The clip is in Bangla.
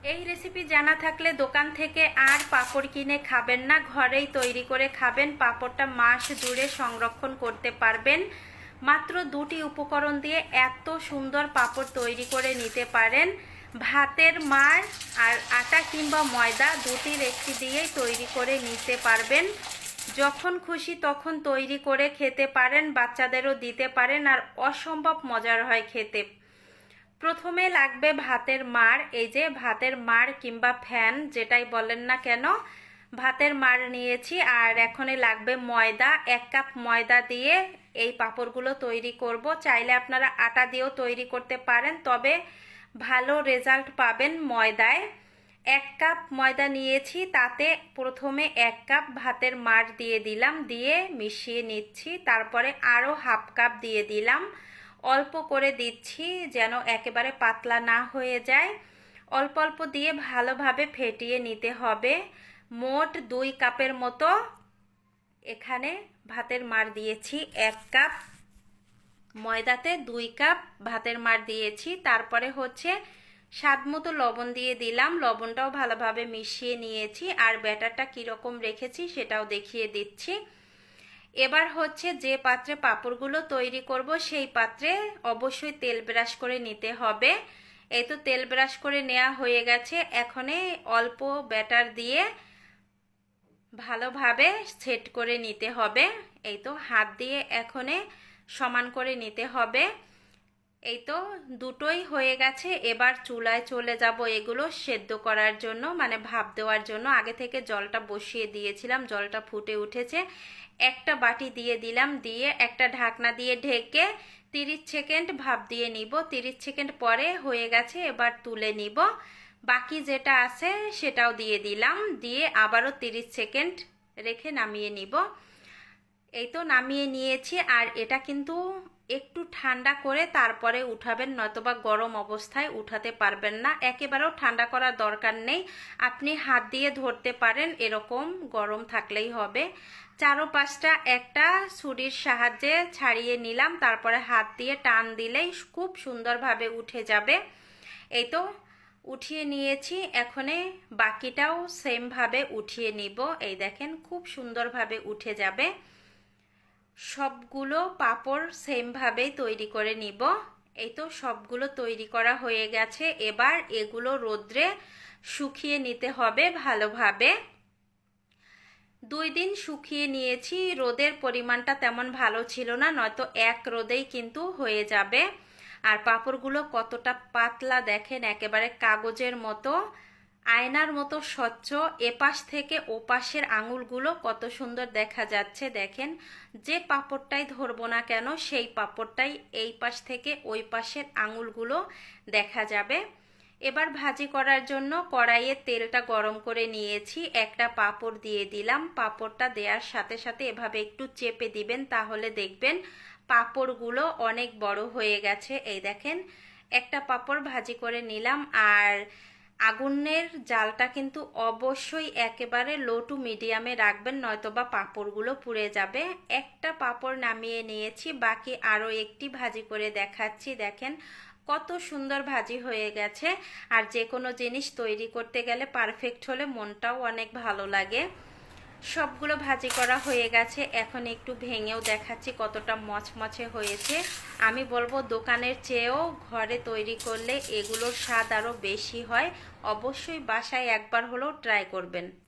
এই রেসিপি জানা থাকলে দোকান থেকে আর পাঁপড় কিনে খাবেন না, ঘরেই তৈরি করে খাবেন। পাঁপড়টা মাস জুড়ে সংরক্ষণ করতে পারবেন। মাত্র দুটি উপকরণ দিয়ে এত সুন্দর পাঁপড় তৈরি করে নিতে পারেন। ভাতের মাড় আর আটা কিংবা ময়দা দুটির একটি দিয়েই তৈরি করে নিতে পারবেন। যখন খুশি তখন তৈরি করে খেতে পারেন, বাচ্চাদেরও দিতে পারেন, আর অসম্ভব মজার হয় খেতে। প্রথমে লাগবে ভাতের মাড়। এই যে ভাতের মাড় কিংবা ফ্যান যেটাই বলেন না কেন, ভাতের মাড় নিয়েছি। আর এখনে লাগবে ময়দা, 1 কাপ ময়দা দিয়ে এই পাঁপড়গুলো তৈরি করব। চাইলে আপনারা আটা দিয়েও তৈরি করতে পারেন, তবে ভালো রেজাল্ট পাবেন ময়দায়। 1 কাপ ময়দা নিয়েছি, তাতে প্রথমে 1 কাপ ভাতের মাড় দিয়ে দিলাম, দিয়ে মিশিয়ে নিচ্ছি। তারপরে আরও হাফ কাপ দিয়ে দিলাম। অল্প করে দিচ্ছি যেন একেবারে পাতলা না হয়ে যায়। অল্প অল্প দিয়ে ভালোভাবে ফেটিয়ে নিতে হবে। মোট 2 কাপের মতো এখানে ভাতের মাড় দিয়েছি। 1 কাপ ময়দাতে 2 কাপ ভাতের মাড় দিয়েছি। তারপরে হচ্ছে স্বাদ মতো লবণ দিয়ে দিলাম। লবণটাও ভালোভাবে মিশিয়ে নিয়েছি। আর ব্যাটারটা কীরকম রেখেছি সেটাও দেখিয়ে দিচ্ছি। এবার হচ্ছে যে পাত্রে পাঁপড়গুলো তৈরি করব সেই পাত্রে অবশ্যই তেল ব্রাশ করে নিতে হবে। এই তো তেল ব্রাশ করে নেওয়া হয়ে গেছে। এখনে অল্প ব্যাটার দিয়ে ভালোভাবে সেট করে নিতে হবে। এই তো হাত দিয়ে এখনে সমান করে নিতে হবে। এই তো দুটোই হয়ে গেছে। এবার চুলায় চলে যাব এগুলো সেদ্ধ করার জন্য, মানে ভাপ দেওয়ার জন্য। আগে থেকে জলটা বসিয়ে দিয়েছিলাম, জলটা ফুটে উঠেছে। একটা বাটি দিয়ে দিলাম, দিয়ে একটা ঢাকনা দিয়ে ঢেকে 30 সেকেন্ড ভাপ দিয়ে নিব। 30 সেকেন্ড পরে হয়ে গেছে, এবার তুলে নিব। বাকি যেটা আছে সেটাও দিয়ে দিলাম, দিয়ে আবারও 30 সেকেন্ড রেখে নামিয়ে নিব। এই তো নামিয়ে নিয়েছি। আর এটা কিন্তু একটু ঠান্ডা করে তারপরে উঠাবেন, নয়তোবা গরম অবস্থায় উঠাতে পারবেন না। একেবারেও ঠান্ডা করার দরকার নেই, আপনি হাত দিয়ে ধরতে পারেন, এরকম গরম থাকলেই হবে। চারোপাশটা একটা ছুরির সাহায্যে ছাড়িয়ে নিলাম, তারপরে হাত দিয়ে টান দিলেই খুব সুন্দরভাবে উঠে যাবে। এই তো উঠিয়ে নিয়েছি। এখনে বাকিটাও সেমভাবে উঠিয়ে নিব। এই দেখেন খুব সুন্দরভাবে উঠে যাবে। সবগুলো পাঁপড় সেমভাবেই তৈরি করে নিব। এই তো সবগুলো তৈরি করা হয়ে গেছে। এবার এগুলো রোদ্রে শুকিয়ে নিতে হবে ভালোভাবে। 2 দিন শুকিয়ে নিয়েছি। রোদের পরিমাণটা তেমন ভালো ছিল না, নয়তো এক রোদেই কিন্তু হয়ে যাবে। আর পাঁপড়গুলো কতটা পাতলা দেখেন, একেবারে কাগজের মতো, আয়নার মতো স্বচ্ছ। এপাশ থেকে ওপাশের আঙুলগুলো কত সুন্দর দেখা যাচ্ছে দেখেন। যে পাঁপড়টাই ধরবো না কেন সেই পাঁপড়টাই এই পাশ থেকে ওই পাশের আঙুলগুলো দেখা যাবে। এবার ভাজি করার জন্য কড়াইয়ে তেলটা গরম করে নিয়েছি। একটা পাঁপড় দিয়ে দিলাম। পাঁপড়টা দেওয়ার সাথে সাথে এভাবে একটু চেপে দিবেন, তাহলে দেখবেন পাঁপড়গুলো অনেক বড় হয়ে গেছে। এই দেখেন একটা পাঁপড় ভাজি করে নিলাম। আর আগুনের জালটা কিন্তু অবশ্যই একেবারে লো টু মিডিয়ামে রাখবেন, নয়তোবা পাঁপড়গুলো পুড়ে যাবে। একটা পাঁপড় নামিয়ে নিয়েছি, বাকি আরও একটি ভাজি করে দেখাচ্ছি। দেখেন কত সুন্দর ভাজি হয়ে গেছে। আর যে কোনো জিনিস তৈরি করতে গেলে পারফেক্ট হলে মনটাও অনেক ভালো লাগে। সবগুলো ভাজি করা হয়ে গেছে। এখন একটু ভেঙেও দেখাচ্ছি কতটা মচমচে হয়েছে। আমি বলবো দোকানের চেয়েও ঘরে তৈরি করলে এগুলোর স্বাদ আরও বেশি হয়। অবশ্যই বাসায় একবার হলেও ট্রাই করবেন।